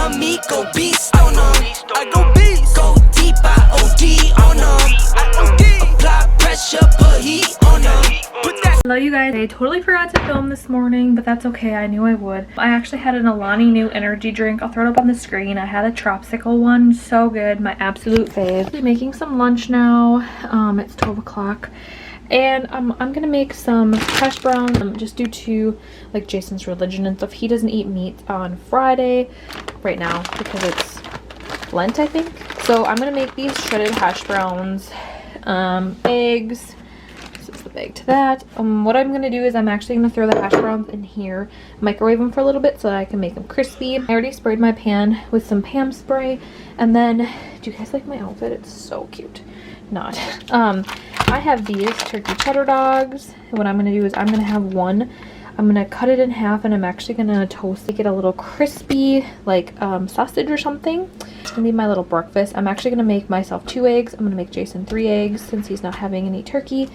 on me, go beast on them. I go beast, go deep, I OD on them. I OD, apply pressure, put heat on them. Hello you guys, I totally forgot to film this morning, but that's okay, I knew I would. I actually had an Alani new energy drink. I'll throw it up on the screen. I had a Tropsicle one, so good, my absolute fave. I'm making some lunch now. It's 12 o'clock. And I'm gonna make some hash browns just due to like Jason's religion and stuff. He doesn't eat meat on Friday right now because it's Lent, I think. So I'm gonna make these shredded hash browns, eggs. This is the bag to that. What I'm gonna do is I'm actually gonna throw the hash browns in here, microwave them for a little bit so that I can make them crispy. I already sprayed my pan with some Pam spray. And then, do you guys like my outfit? It's so cute. Not. I have these turkey cheddar dogs. What I'm gonna do is I'm gonna have one. I'm gonna cut it in half and I'm actually gonna toast to get a little crispy, like sausage or something. It's gonna be my little breakfast. I'm actually gonna make myself 2 eggs. I'm gonna make Jason 3 eggs since he's not having any turkey.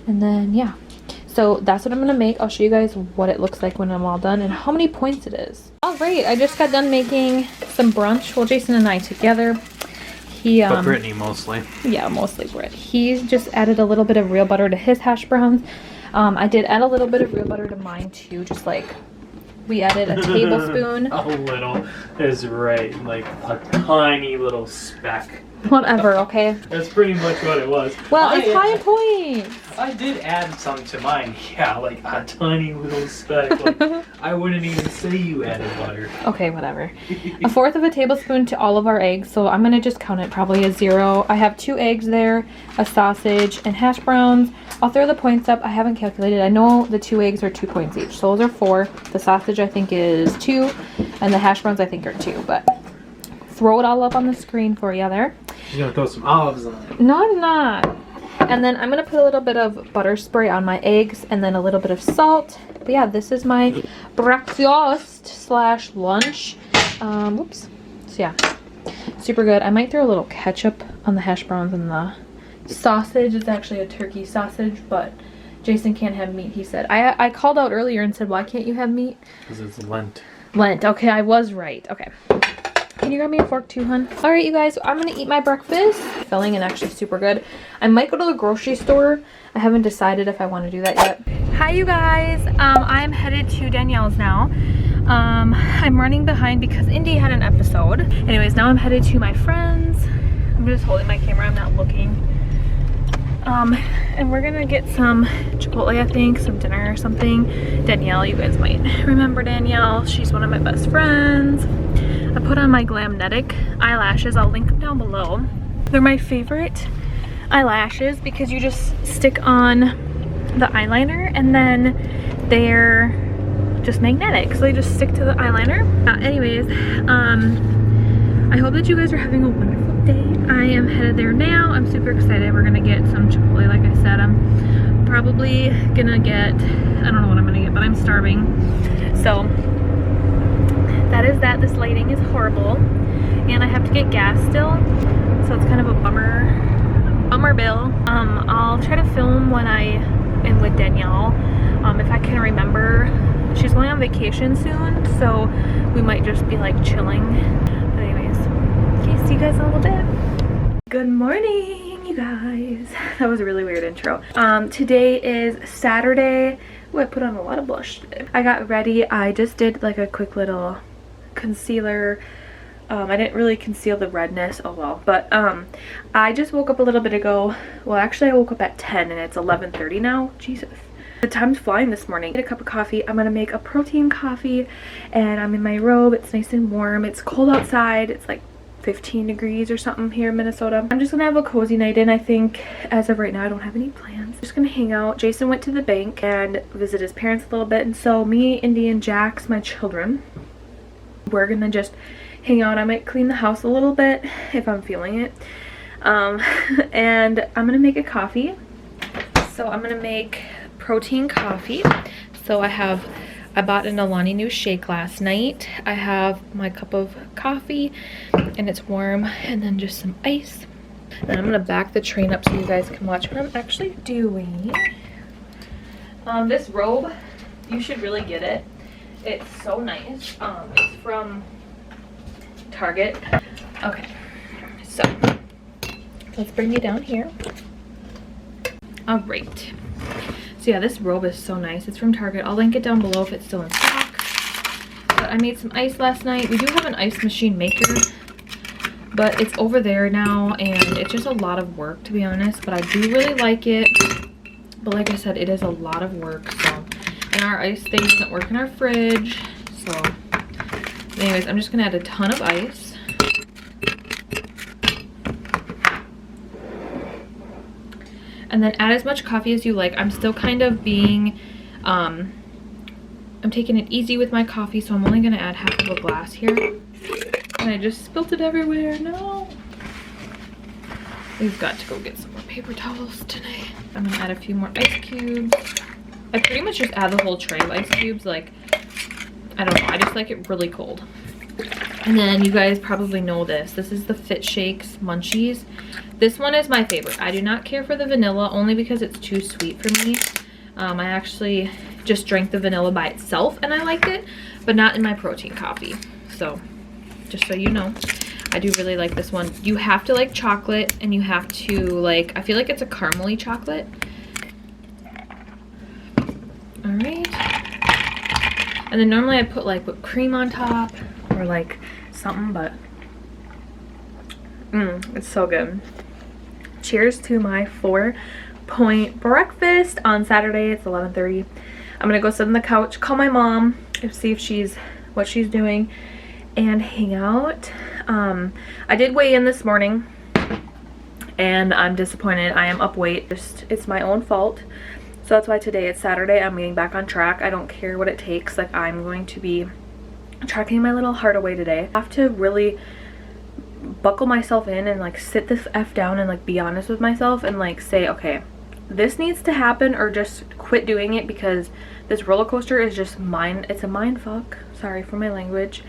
And then yeah, so that's what I'm gonna make. I'll show you guys what it looks like when I'm all done and how many points it is. All right, I just got done making some brunch. Well, Jason and I together. But Brittney mostly. Yeah, mostly Britt. He just added a little bit of real butter to his hash browns. I did add a little bit of real butter to mine too, just like we added a tablespoon. A little is right, like a tiny little speck. Whatever, okay? That's pretty much what it was. Well, it's high points. I did add some to mine. Yeah, like a tiny little speck. Like, I wouldn't even say you added butter. Okay, whatever. 1/4 of a tablespoon to all of our eggs. So I'm going to just count it probably as 0. I have 2 eggs there, a sausage, and hash browns. I'll throw the points up. I haven't calculated. I know the 2 eggs are 2 points each. So those are 4. The sausage I think is 2. And the hash browns I think are 2. But throw it all up on the screen for you there. She's gonna throw some olives on it. No, I'm not. And then I'm gonna put a little bit of butter spray on my eggs and then a little bit of salt. But yeah, this is my breakfast slash lunch. Whoops. So yeah, super good. I might throw a little ketchup on the hash browns and the sausage. It's actually a turkey sausage, but Jason can't have meat, he said. I called out earlier and said, why can't you have meat? Because it's Lent. Lent, okay, I was right. Okay. Can you grab me a fork too, hun? All right, you guys, I'm gonna eat my breakfast. Filling and actually super good. I might go to the grocery store. I haven't decided if I want to do that yet. Hi, you guys. I'm headed to Danielle's now. I'm running behind because Indy had an episode. Anyways, now I'm headed to my friends. I'm just holding my camera, I'm not looking. And we're gonna get some Chipotle, I think, some dinner or something. Danielle, you guys might remember Danielle. She's one of my best friends. I put on my Glamnetic eyelashes. I'll link them down below. They're my favorite eyelashes because you just stick on the eyeliner and then they're just magnetic. So they just stick to the eyeliner. Anyways, I hope that you guys are having a wonderful day. I am headed there now. I'm super excited. We're gonna get some Chipotle, like I said. I'm probably gonna get, I don't know what I'm gonna get, but I'm starving. So that is that. This lighting is horrible and I have to get gas still, so it's kind of a bummer bill. I'll try to film when I am with Danielle, if I can remember. She's going on vacation soon, so we might just be like chilling. But anyways, okay, see you guys in a little bit. Good morning, you guys. That was a really weird intro. Today is Saturday. Ooh, I put on a lot of blush today. I got ready. I just did like a quick little concealer. I didn't really conceal the redness, oh well, but I just woke up a little bit ago. Well, actually I woke up at 10 and it's 11:30 now. Jesus, the time's flying this morning. I made a cup of coffee. I'm gonna make a protein coffee and I'm in my robe. It's nice and warm. It's cold outside. It's like 15 degrees or something here in Minnesota. I'm just gonna have a cozy night in. I think as of right now I don't have any plans. I'm just gonna hang out. Jason went to the bank and visit his parents a little bit, and so me, Indy, and Jax, my children, we're gonna just hang out. I might clean the house a little bit if I'm feeling it. And I'm gonna make a coffee. So I'm gonna make protein coffee. So I bought an Alani new shake last night. I have my cup of coffee and it's warm, and then just some ice. And I'm gonna back the train up so you guys can watch what I'm actually doing. This robe, you should really get it. It's so nice. It's from Target. Okay, so let's bring you down here. All right. So yeah, this robe is so nice. It's from Target. I'll link it down below if it's still in stock. But I made some ice last night. We do have an ice machine maker, but it's over there now, and it's just a lot of work, to be honest. But I do really like it. But like I said, it is a lot of work. So, and our ice thing doesn't work in our fridge. So anyways, I'm just gonna add a ton of ice. And then add as much coffee as you like. I'm still kind of being, I'm taking it easy with my coffee, so I'm only gonna add half of a glass here. And I just spilt it everywhere, no. We've got to go get some more paper towels today. I'm gonna add a few more ice cubes. I pretty much just add the whole tray of ice cubes, like, I don't know, I just like it really cold. And then you guys probably know this. This is the Fit Shakes Munchies. This one is my favorite. I do not care for the vanilla, only because it's too sweet for me. I actually just drank the vanilla by itself and I liked it, but not in my protein coffee. So, just so you know, I do really like this one. You have to like chocolate, and you have to like, I feel like it's a caramely chocolate. All right. And then normally I put like whipped cream on top or like something, but it's so good. Cheers to my 4-point breakfast on Saturday. It's 11:30. I'm gonna go sit on the couch, call my mom, and see if what she's doing, and hang out. I did weigh in this morning, and I'm disappointed. I am up weight. It's my own fault. So that's why today, it's Saturday, I'm getting back on track. I don't care what it takes. Like, I'm going to be tracking my little heart away today. I have to really buckle myself in and like sit this F down and like be honest with myself and like say, okay, this needs to happen, or just quit doing it, because this roller coaster is just it's a mind fuck. Sorry for my language.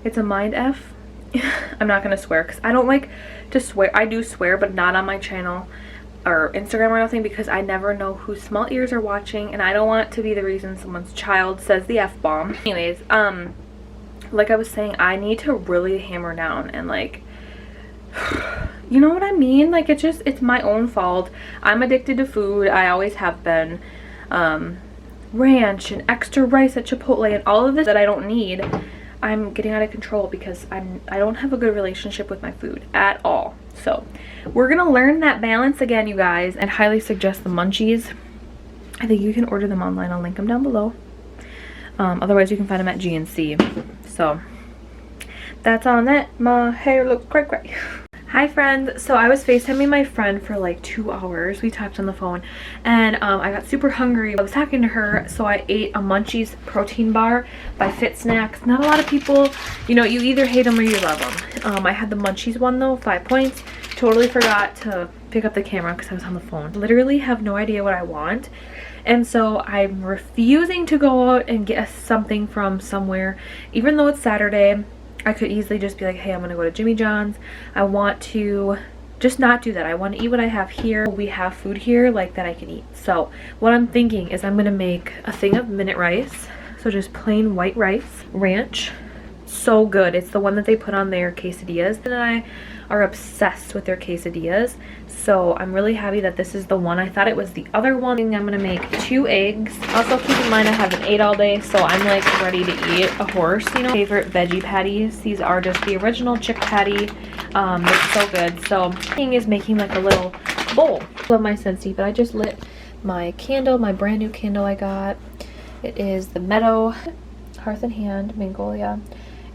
It's a mind F. I'm not gonna swear because I don't like to swear. I do swear, but not on my channel or Instagram or nothing, because I never know whose small ears are watching, and I don't want to be the reason someone's child says the F-bomb. Anyways, like I was saying, I need to really hammer down and like, you know what I mean? Like, it's my own fault. I'm addicted to food. I always have been. Ranch and extra rice at Chipotle and all of this that I don't need. I'm getting out of control because I don't have a good relationship with my food at all. So we're gonna learn that balance again, you guys. I'd highly suggest the munchies. I think you can order them online. I'll link them down below. Otherwise you can find them at GNC. So that's on that. My hair looks great. Hi friends. So I was FaceTiming my friend for like 2 hours. We talked on the phone, and I got super hungry. I was talking to her, so I ate a Munchies protein bar by Fit Snacks. Not a lot of people, you know, you either hate them or you love them. I had the Munchies one though, 5 points. Totally forgot to pick up the camera because I was on the phone. Literally have no idea what I want. And so I'm refusing to go out and get something from somewhere, even though it's Saturday. I could easily just be like, hey, I'm gonna go to Jimmy John's. I want to just not do that. I want to eat what I have here. We have food here like that I can eat. So what I'm thinking is I'm gonna make a thing of minute rice. So just plain white rice, ranch. So good. It's the one that they put on their quesadillas, and I are obsessed with their quesadillas. So I'm really happy that this is the one. I thought it was the other one. I'm gonna make 2 eggs. Also keep in mind I haven't ate all day, so I'm like ready to eat a horse, you know. Favorite veggie patties. These are just the original chick patty. They're so good. So thing is making like a little bowl. Love my Scentsy, but I just lit my candle, my brand new candle I got. It is the Meadow Hearth and Hand Magnolia.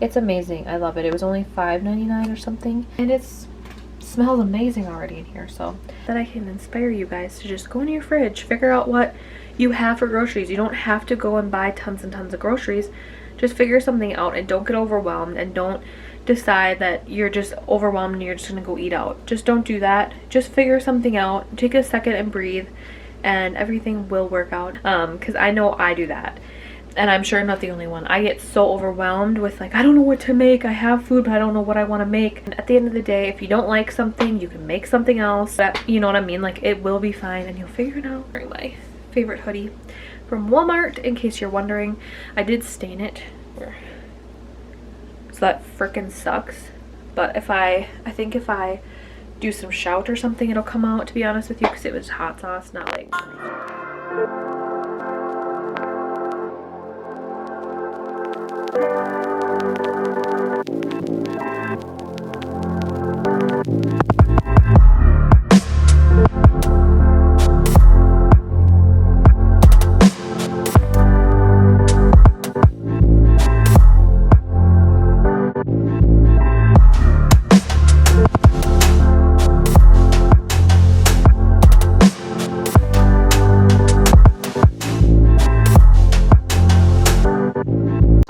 It's amazing. I love it. It was only $5.99 or something, and it smells amazing already in here. So that I can inspire you guys to just go in your fridge, figure out what you have for groceries. You don't have to go and buy tons and tons of groceries. Just figure something out, and don't get overwhelmed, and don't decide that you're just overwhelmed and you're just gonna go eat out. Just don't do that. Just figure something out. Take a second and breathe, and everything will work out. Because I know I do that. And I'm sure I'm not the only one. I get so overwhelmed with like, I don't know what to make. I have food, but I don't know what I want to make. And at the end of the day, if you don't like something, you can make something else. You know what I mean? Like, it will be fine and you'll figure it out. Wearing my favorite hoodie from Walmart, in case you're wondering. I did stain it. So that frickin' sucks. But I think if I do some shout or something, it'll come out, to be honest with you, because it was hot sauce, not like...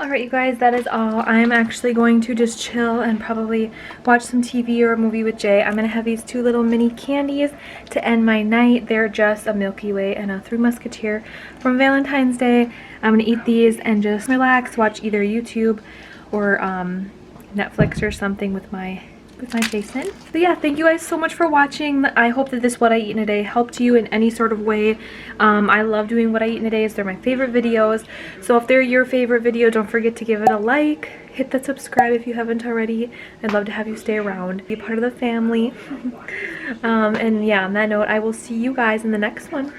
Alright you guys, that is all. I'm actually going to just chill and probably watch some TV or a movie with Jay. I'm going to have these 2 little mini candies to end my night. They're just a Milky Way and a 3 Musketeer from Valentine's Day. I'm going to eat these and just relax, watch either YouTube or Netflix or something with my face in. So yeah, thank you guys so much for watching. I hope that this What I Eat in a Day helped you in any sort of way. I love doing What I Eat in a Day. They're my favorite videos. So if they're your favorite video, don't forget to give it a like. Hit that subscribe if you haven't already. I'd love to have you stay around, be part of the family. And yeah, on that note, I will see you guys in the next one.